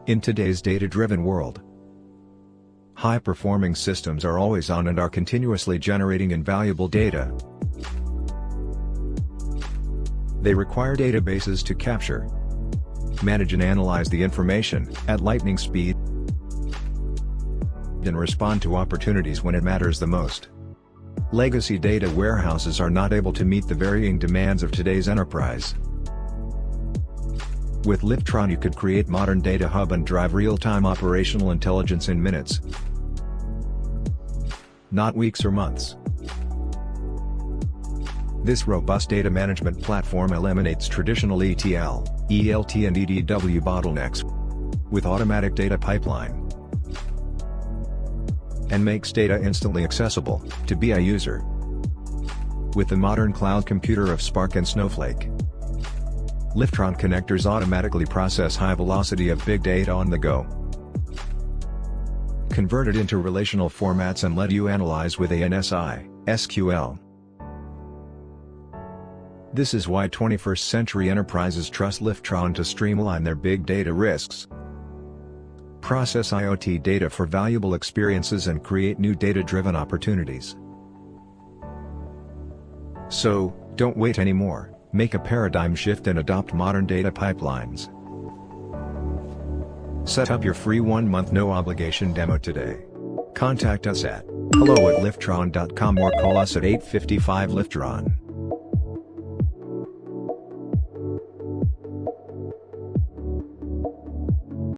In today's data-driven world, high-performing systems are always on and are continuously generating invaluable data. They require databases to capture, manage and analyze the information at lightning speed, and respond to opportunities when it matters the most. Legacy data warehouses are not able to meet the varying demands of today's enterprise. With Lyftron you could create modern data hub and drive real-time operational intelligence in minutes, not weeks or months. This robust data management platform eliminates traditional ETL, ELT and EDW bottlenecks with automatic data pipeline and makes data instantly accessible to BI user with the modern cloud computer of Spark and Snowflake. Lyftron connectors automatically process high velocity of big data on the go, convert it into relational formats and let you analyze with ANSI, SQL. This is why 21st century enterprises trust Lyftron to streamline their big data risks, process IoT data for valuable experiences and create new data-driven opportunities. So, don't wait anymore. Make a paradigm shift and adopt modern data pipelines. Set up your free 1-month no-obligation demo today. Contact us at hello@lyftron.com or call us at 855-LYFTRON.